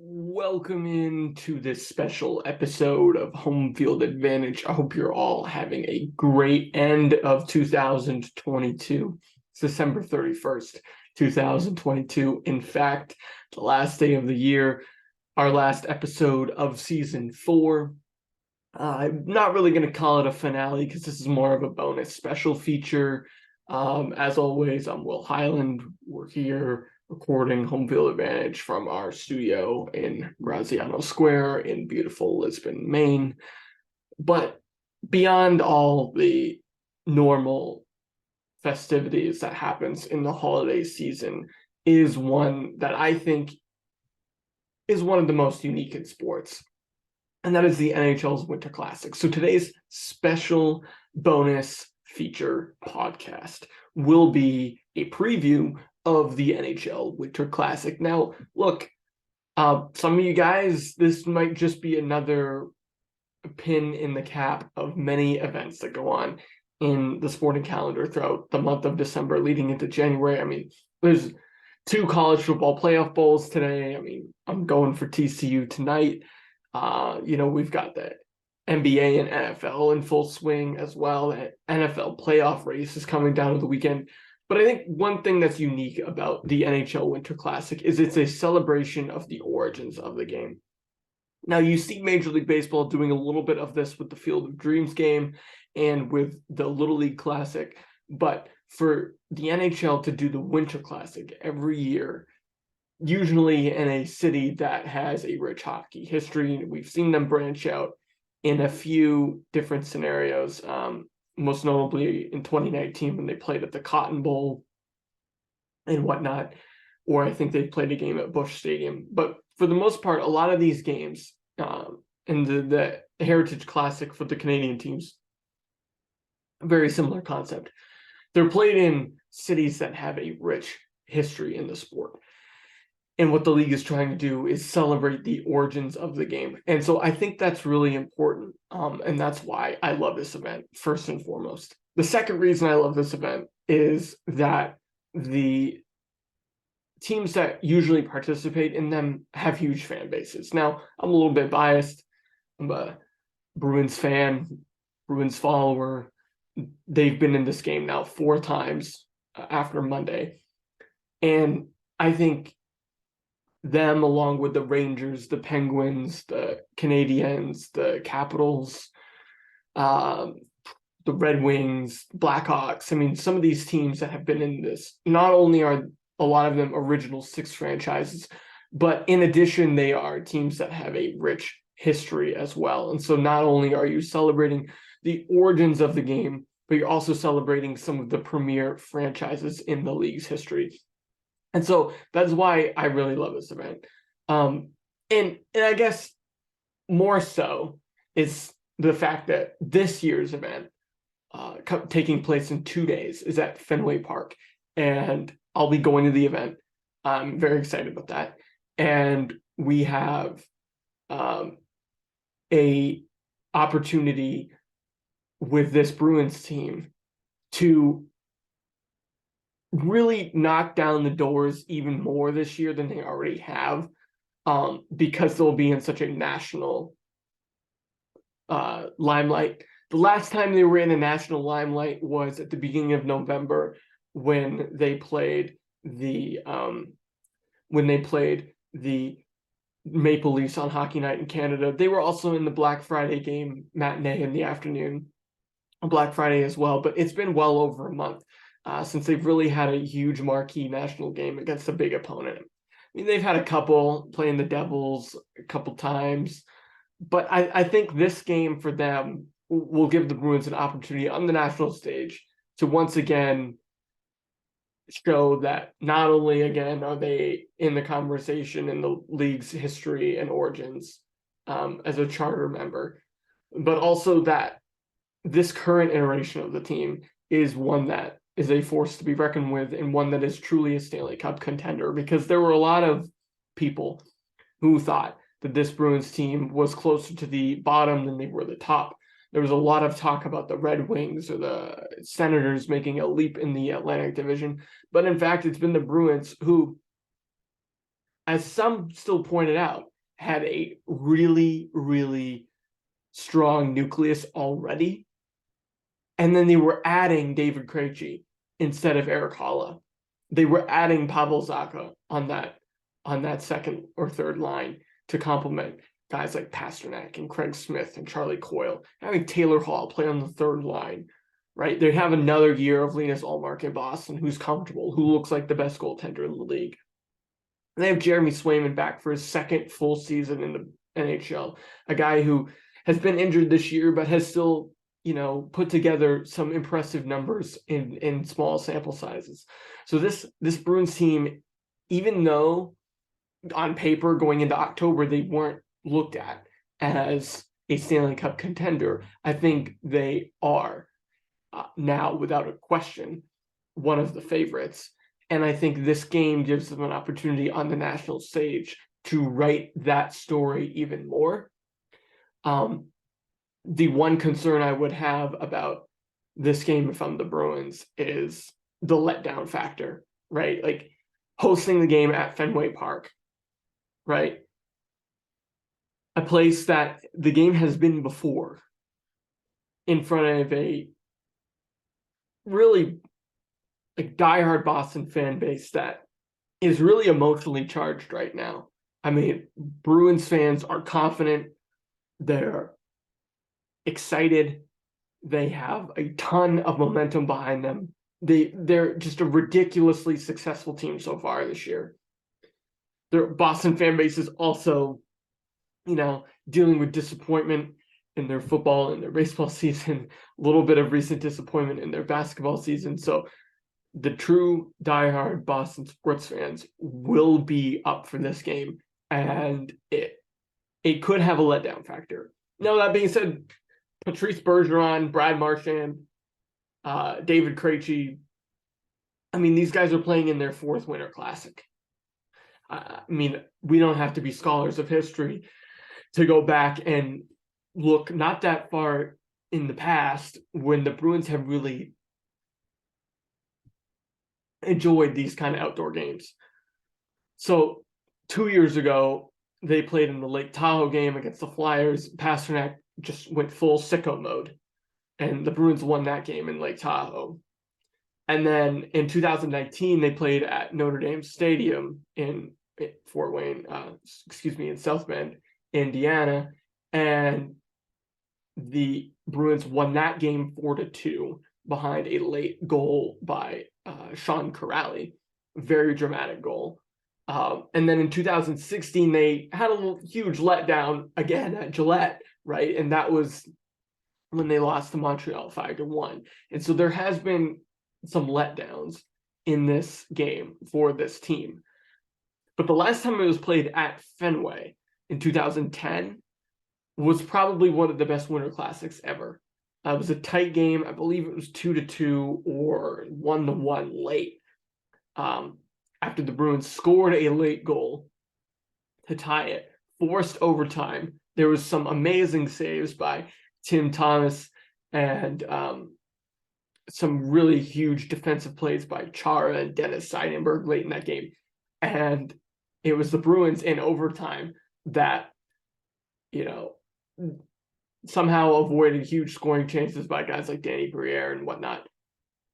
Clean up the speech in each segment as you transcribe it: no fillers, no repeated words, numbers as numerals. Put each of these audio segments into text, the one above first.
Welcome into this special episode of Home Field Advantage. I hope you're all having a great end of 2022. It's December 31st, 2022. In fact, the last day of the year, our last episode of season 4. I'm not really going to call it a finale because this is more of a bonus special feature. As always, I'm Will Highland. We're here recording Home Field Advantage from our studio in Graziano Square in beautiful Lisbon, Maine. But beyond all the normal festivities that happens in the holiday season is one that I think is one of the most unique in sports, and that is the NHL's Winter Classic. So today's special bonus feature podcast will be a preview of the NHL Winter Classic. Now, look, some of you guys, this might just be another pin in the cap of many events that go on in the sporting calendar throughout the month of December leading into January. I mean, there's 2 college football playoff bowls today. I mean, I'm going for TCU tonight. We've got the NBA and NFL in full swing as well. The NFL playoff race is coming down to the weekend. But I think one thing that's unique about the NHL Winter Classic is it's a celebration of the origins of the game. Now, you see Major League Baseball doing a little bit of this with the Field of Dreams game and with the Little League Classic. But for the NHL to do the Winter Classic every year, usually in a city that has a rich hockey history, we've seen them branch out in a few different scenarios, most notably in 2019 when they played at the Cotton Bowl and whatnot, or I think they played a game at Busch Stadium. But for the most part, a lot of these games in the Heritage Classic for the Canadian teams, very similar concept. They're played in cities that have a rich history in the sport. And what the league is trying to do is celebrate the origins of the game. And so I think that's really important. And that's why I love this event, first and foremost. The second reason I love this event is that the teams that usually participate in them have huge fan bases. Now, I'm a little bit biased. I'm a Bruins fan, Bruins follower. They've been in this game now 4 times after Monday. And I think them, along with the Rangers, the Penguins, the Canadiens, the Capitals, the Red Wings, Blackhawks. I mean, some of these teams that have been in this, not only are a lot of them original 6 franchises, but in addition, they are teams that have a rich history as well. And so not only are you celebrating the origins of the game, but you're also celebrating some of the premier franchises in the league's history. And so that's why I really love this event. And I guess more so is the fact that this year's event, taking place in 2 days, is at Fenway Park. And I'll be going to the event. I'm very excited about that. And we have a opportunity with this Bruins team to really knock down the doors even more this year than they already have, because they'll be in such a national limelight. The last time they were in a national limelight was at the beginning of November when they played the Maple Leafs on Hockey Night in Canada. They were also in the Black Friday game matinee in the afternoon, Black Friday as well, but it's been well over a month since they've really had a huge marquee national game against a big opponent. I mean, they've had a couple playing the Devils a couple times, but I think this game for them will give the Bruins an opportunity on the national stage to once again show that not only again are they in the conversation in the league's history and origins as a charter member, but also that this current iteration of the team is one that is a force to be reckoned with and one that is truly a Stanley Cup contender, because there were a lot of people who thought that this Bruins team was closer to the bottom than they were the top. There was a lot of talk about the Red Wings or the Senators making a leap in the Atlantic Division, but in fact, it's been the Bruins who, as some still pointed out, had a really, really strong nucleus already. And then they were adding David Krejci instead of Eric Holla. They were adding Pavel Zacha on that second or third line to complement guys like Pasternak and Craig Smith and Charlie Coyle. Having Taylor Hall play on the third line, right? They have another year of Linus Ullmark in Boston, who's comfortable, who looks like the best goaltender in the league. And they have Jeremy Swayman back for his second full season in the NHL, a guy who has been injured this year, but has still, put together some impressive numbers in small sample sizes. So this Bruins team, even though on paper going into October they weren't looked at as a Stanley Cup contender, I think they are now, without a question, one of the favorites. And I think this game gives them an opportunity on the national stage to write that story even more. The one concern I would have about this game, if I'm the Bruins, is the letdown factor, right? Like hosting the game at Fenway Park, right? A place that the game has been before in front of a really diehard Boston fan base that is really emotionally charged right now. I mean, Bruins fans are confident. They're excited. They have a ton of momentum behind them. They're just a ridiculously successful team so far this year. Their Boston fan base is also, dealing with disappointment in their football and their baseball season, a little bit of recent disappointment in their basketball season. So the true diehard Boston sports fans will be up for this game, and it could have a letdown factor. Now, that being said, Patrice Bergeron, Brad Marchand, David Krejci, I mean, these guys are playing in their fourth Winter Classic. I mean, we don't have to be scholars of history to go back and look not that far in the past when the Bruins have really enjoyed these kind of outdoor games. So 2 years ago, they played in the Lake Tahoe game against the Flyers. Pasternak just went full sicko mode, and the Bruins won that game in Lake Tahoe. And then in 2019, they played at Notre Dame Stadium in Fort Wayne, in South Bend, Indiana, and the Bruins won that game 4-2 behind a late goal by Sean Corrali, very dramatic goal. And then in 2016, they had a huge letdown again at Gillette, right? And that was when they lost to Montreal 5-1. And so there has been some letdowns in this game for this team. But the last time it was played at Fenway in 2010 was probably one of the best Winter Classics ever. It was a tight game. I believe it was 2-2 or 1-1 late. After the Bruins scored a late goal to tie it, forced overtime. There was some amazing saves by Tim Thomas and some really huge defensive plays by Chara and Dennis Seidenberg late in that game. And it was the Bruins in overtime that, somehow avoided huge scoring chances by guys like Danny Briere and whatnot.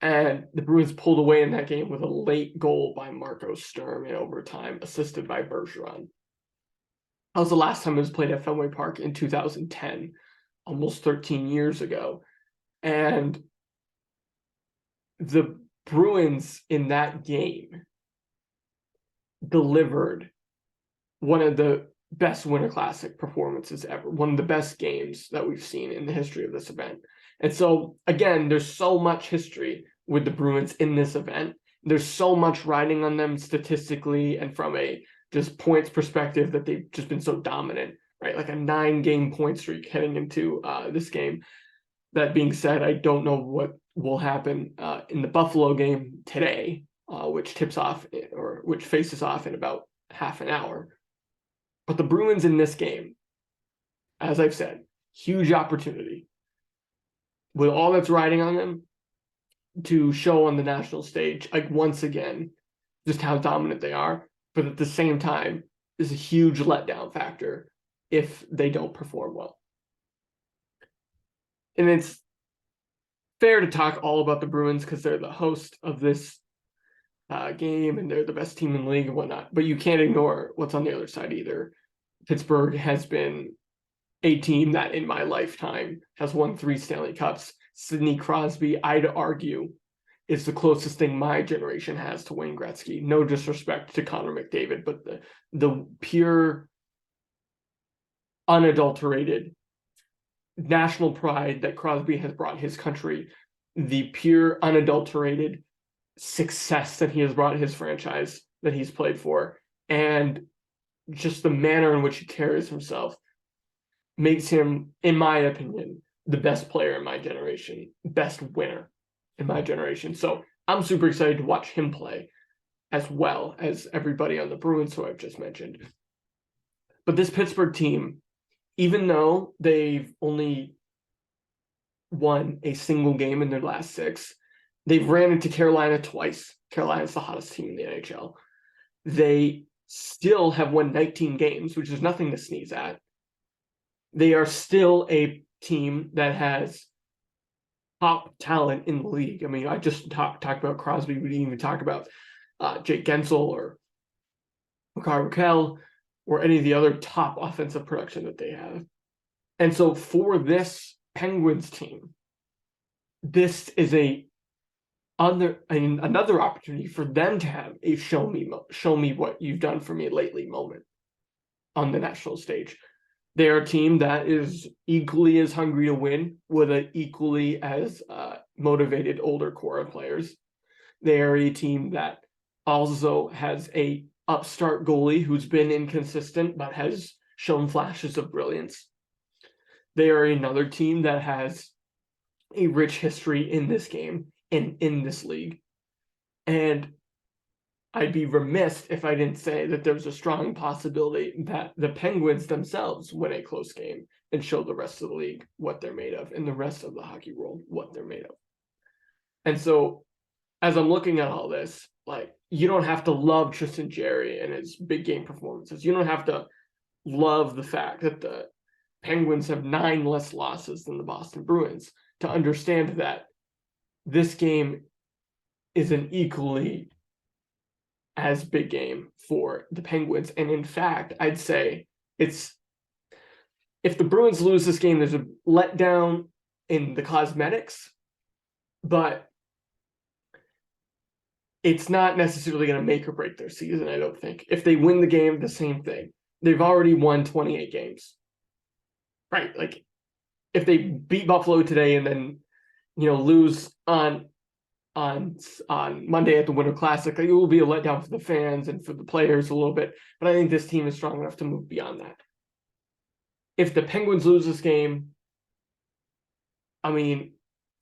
And the Bruins pulled away in that game with a late goal by Marco Sturm in overtime, assisted by Bergeron. That was the last time it was played at Fenway Park in 2010, almost 13 years ago. And the Bruins in that game delivered one of the best Winter Classic performances ever, one of the best games that we've seen in the history of this event. And so, again, there's so much history with the Bruins in this event. There's so much riding on them statistically and from a just points perspective that they've just been so dominant, right? Like a 9-game point streak heading into this game. That being said, I don't know what will happen in the Buffalo game today, which faces off in about half an hour. But the Bruins in this game, as I've said, huge opportunity with all that's riding on them to show on the national stage, like once again, just how dominant they are. But at the same time, is a huge letdown factor if they don't perform well. And it's fair to talk all about the Bruins because they're the host of this game and they're the best team in the league and whatnot. But you can't ignore what's on the other side either. Pittsburgh has been a team that in my lifetime has won 3 Stanley Cups. Sidney Crosby, I'd argue, is the closest thing my generation has to Wayne Gretzky. No disrespect to Connor McDavid, but the pure, unadulterated national pride that Crosby has brought his country, the pure, unadulterated success that he has brought his franchise that he's played for, and just the manner in which he carries himself makes him, in my opinion, the best player in my generation, best winner in my generation. So I'm super excited to watch him play as well as everybody on the Bruins who I've just mentioned. But this Pittsburgh team, even though they've only won a single game in their last 6, they've ran into Carolina twice. Carolina's the hottest team in the NHL. They still have won 19 games, which is nothing to sneeze at. They are still a team that has top talent in the league. I mean, I just talked about Crosby. We didn't even talk about Jake Gensel or Makar Rakell or any of the other top offensive production that they have. And so for this Penguins team, this is another opportunity for them to have a show me what you've done for me lately moment on the national stage. They're a team that is equally as hungry to win with an equally as motivated older core of players. They are a team that also has a upstart goalie who's been inconsistent but has shown flashes of brilliance. They are another team that has a rich history in this game and in this league. And I'd be remiss if I didn't say that there's a strong possibility that the Penguins themselves win a close game and show the rest of the league what they're made of and the rest of the hockey world what they're made of. And so as I'm looking at all this, like, you don't have to love Tristan Jarry and his big game performances. You don't have to love the fact that the Penguins have 9 less losses than the Boston Bruins to understand that this game is an equally as big game for the Penguins. And in fact, I'd say if the Bruins lose this game, there's a letdown in the cosmetics, but it's not necessarily going to make or break their season, I don't think. If they win the game, the same thing. They've already won 28 games. Right? Like, if they beat Buffalo today and then, lose on Monday at the Winter Classic, it will be a letdown for the fans and for the players a little bit. But I think this team is strong enough to move beyond that. If the Penguins lose this game, I mean,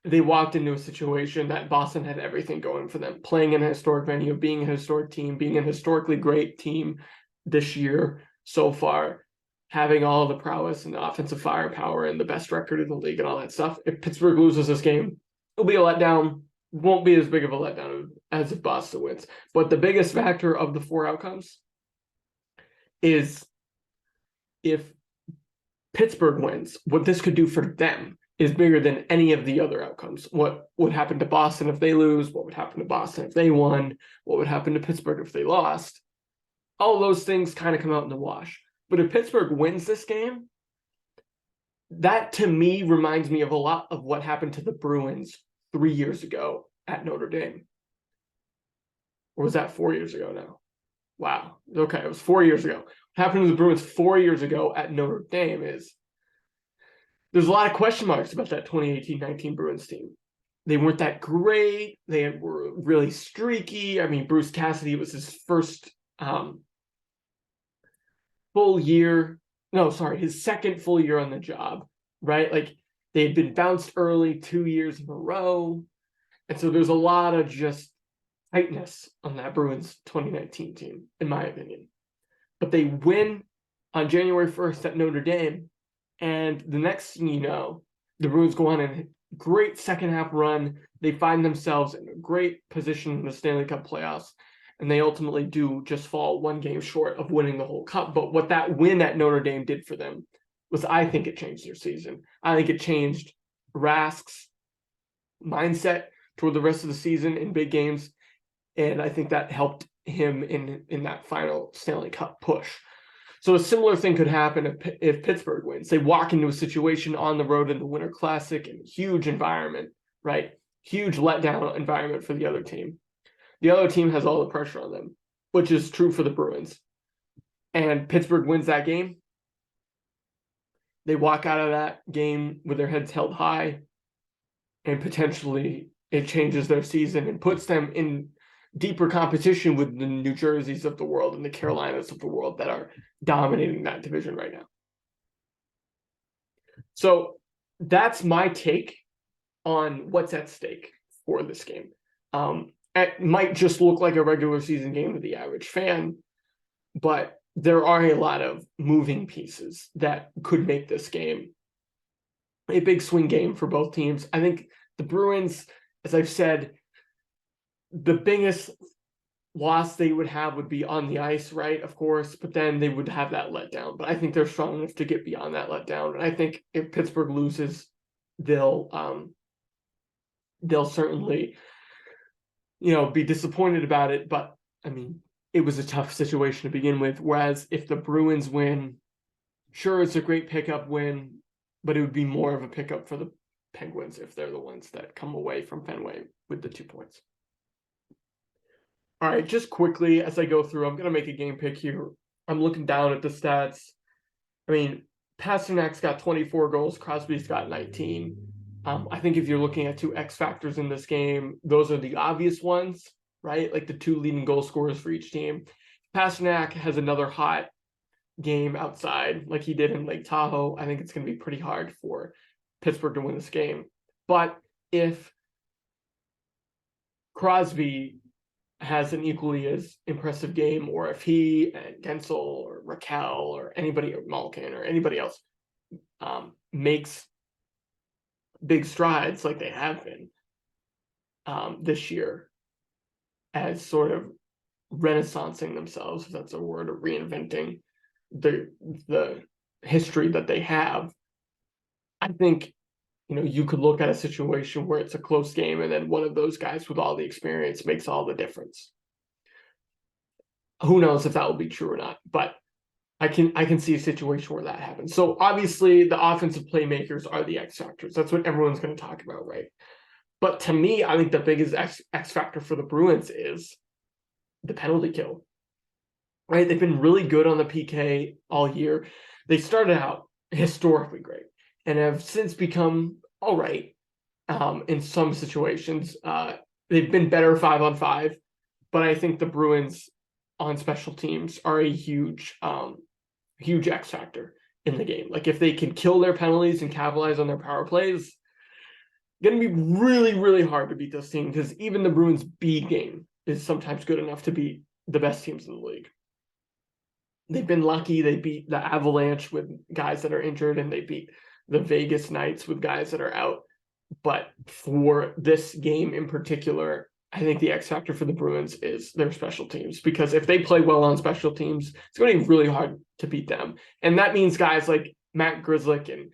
they walked into a situation that Boston had everything going for them. Playing in a historic venue, being a historic team, being a historically great team this year so far, having all the prowess and the offensive firepower and the best record in the league and all that stuff. If Pittsburgh loses this game, it'll be a letdown. Won't be as big of a letdown as if Boston wins. But the biggest factor of the 4 outcomes is if Pittsburgh wins, what this could do for them is bigger than any of the other outcomes. What would happen to Boston if they lose? What would happen to Boston if they won? What would happen to Pittsburgh if they lost? All those things kind of come out in the wash. But if Pittsburgh wins this game, that to me reminds me of a lot of what happened to the Bruins 3 years ago at Notre Dame. Or was that 4 years ago now? Wow. Okay, it was 4 years ago. What happened to the Bruins 4 years ago at Notre Dame is there's a lot of question marks about that 2018-19 Bruins team. They weren't that great. They were really streaky. I mean, Bruce Cassidy was his first his second full year on the job, right? Like, they had been bounced early 2 years in a row. And so there's a lot of just tightness on that Bruins 2019 team, in my opinion. But they win on January 1st at Notre Dame. And the next thing you know, the Bruins go on a great second half run. They find themselves in a great position in the Stanley Cup playoffs. and they ultimately do just fall one game short of winning the whole cup. But what that win at Notre Dame did for them was, I think it changed their season. I think it changed Rask's mindset toward the rest of the season in big games, and I think that helped him in that final Stanley Cup push. So a similar thing could happen if Pittsburgh wins. They walk into a situation on the road in the Winter Classic in a huge environment, right? Huge letdown environment for the other team. The other team has all the pressure on them, which is true for the Bruins. And Pittsburgh wins that game. They walk out of that game with their heads held high, and potentially it changes their season and puts them in deeper competition with the New Jerseys of the world and the Carolinas of the world that are dominating that division right now. So that's my take on what's at stake for this game. It might just look like a regular season game to the average fan, but there are a lot of moving pieces that could make this game a big swing game for both teams. I think the Bruins, as I've said, the biggest loss they would have would be on the ice, right? Of course, but then they would have that letdown. But I think they're strong enough to get beyond that letdown. And I think if Pittsburgh loses, they'll certainly, be disappointed about it. But I mean, it was a tough situation to begin with. Whereas if the Bruins win, sure, it's a great pickup win, but it would be more of a pickup for the Penguins if they're the ones that come away from Fenway with the 2 points. All right, just quickly as I go through, I'm going to make a game pick here. I'm looking down at the stats. I mean, Pasternak's got 24 goals. Crosby's got 19. I think if you're looking at two X factors in this game, those are the obvious ones, right? Like the two leading goal scorers for each team. Pasternak has another hot game outside like he did in Lake Tahoe. I think it's going to be pretty hard for Pittsburgh to win this game. But if Crosby has an equally as impressive game, or if he and Gensel or Raquel or anybody, or Malkin or anybody else makes big strides like they have been this year as sort of renaissancing themselves, if that's a word, or reinventing the history that they have, I think you could look at a situation where it's a close game and then one of those guys with all the experience makes all the difference. Who knows if that will be true or not, but I can see a situation where that happens. So obviously the offensive playmakers are the X factors. That's what everyone's going to talk about, right? But to me, I think the biggest X factor for the Bruins is the penalty kill, right? They've been really good on the PK all year. They started out historically great and have since become all right in some situations. They've been better 5-on-5, but I think the Bruins on special teams are a huge X factor in the game. Like if they can kill their penalties and capitalize on their power plays, going to be really, really hard to beat this team, because even the Bruins B game is sometimes good enough to beat the best teams in the league. They've been lucky. They beat the Avalanche with guys that are injured, and they beat the Vegas Knights with guys that are out. But for this game in particular, I think the X factor for the Bruins is their special teams, because if they play well on special teams, it's going to be really hard to beat them. And that means guys like Matt Grzelcyk and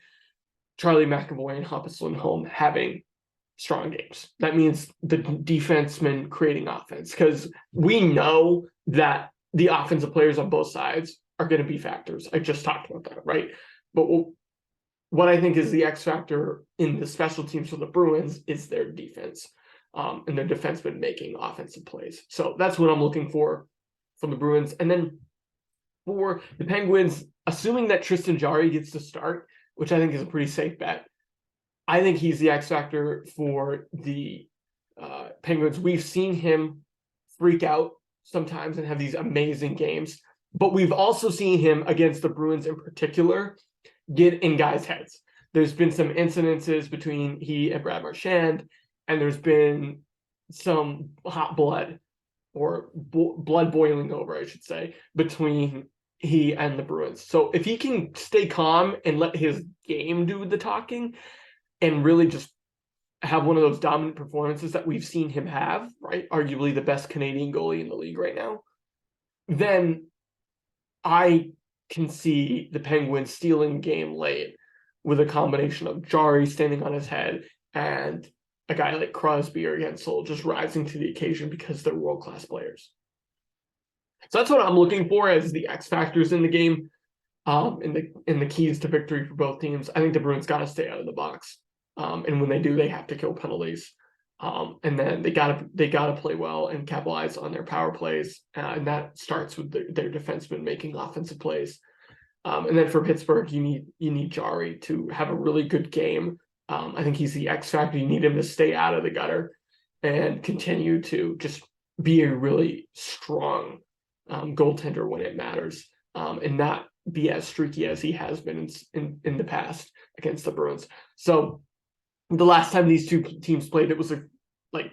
Charlie McAvoy and Hampus Lindholm having strong games. That means the defensemen creating offense, because we know that the offensive players on both sides are going to be factors. I just talked about that, right? But what I think is the X factor in the special teams for the Bruins is their defense and their defensemen making offensive plays. So that's what I'm looking for from the Bruins. And then for the Penguins, assuming that Tristan Jarry gets to start, which I think is a pretty safe bet, I think he's the X factor for the Penguins. We've seen him freak out sometimes and have these amazing games, but we've also seen him against the Bruins in particular get in guys' heads. There's been some incidences between he and Brad Marchand, and there's been some hot blood, or blood boiling over, I should say, between he and the Bruins. So if he can stay calm and let his game do the talking and really just have one of those dominant performances that we've seen him have, right? Arguably the best Canadian goalie in the league right now, then I can see the Penguins stealing game late with a combination of Jari standing on his head and a guy like Crosby or Gensel just rising to the occasion because they're world-class players. So that's what I'm looking for as the X factors in the game, in the keys to victory for both teams. I think the Bruins got to stay out of the box, and when they do, they have to kill penalties, and then they gotta play well and capitalize on their power plays, and that starts with their defensemen making offensive plays. And then for Pittsburgh, you need Jari to have a really good game. I think he's the X factor. You need him to stay out of the gutter and continue to just be a really strong goaltender when it matters, and not be as streaky as he has been in the past against the Bruins. So the last time these two teams played, it was a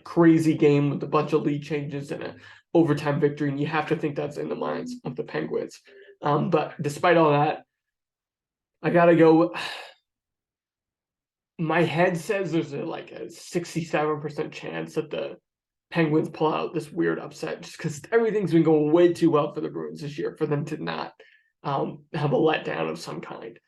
crazy game with a bunch of lead changes and an overtime victory, and you have to think that's in the minds of the Penguins. But despite all that, I gotta go. My head says there's a 67% chance that the Penguins pull out this weird upset, just because everything's been going way too well for the Bruins this year for them to not have a letdown of some kind.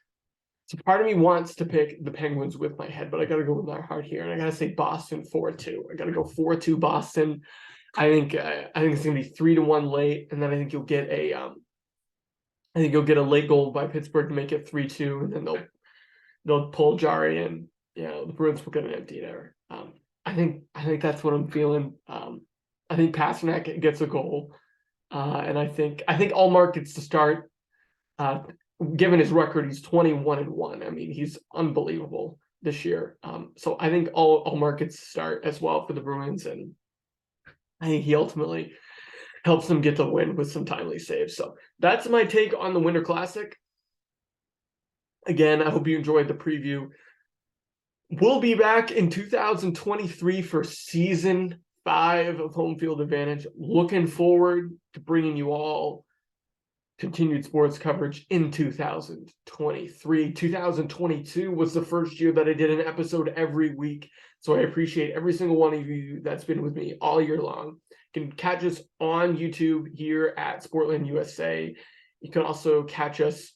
So part of me wants to pick the Penguins with my head, but I got to go with my heart here, and I got to say Boston 4-2. I got to go 4-2 Boston. I think it's going to be 3-1 late, and then I think you'll get a late goal by Pittsburgh to make it 3-2, and then they'll pull Jari, and the Bruins will get an empty there. I think that's what I'm feeling. I think Pasternak gets a goal, and I think Allmark gets to start. Given his record, he's 21-1. I mean, he's unbelievable this year. So I think Allmark gets to start as well for the Bruins, and I think he ultimately helps them get the win with some timely saves. So that's my take on the Winter Classic. Again, I hope you enjoyed the preview. We'll be back in 2023 for season 5 of Home Field Advantage. Looking forward to bringing you all continued sports coverage in 2023. 2022 was the first year that I did an episode every week. So I appreciate every single one of you that's been with me all year long. You can catch us on YouTube here at Sportland USA. You can also catch us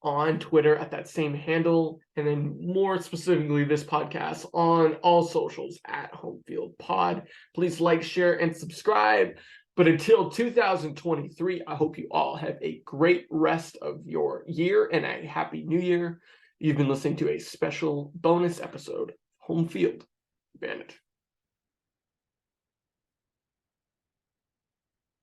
on Twitter at that same handle, and then more specifically this podcast on all socials at Homefield Pod. Please like, share, and subscribe. But until 2023, I hope you all have a great rest of your year and a happy new year. You've been listening to a special bonus episode, Home Field Advantage.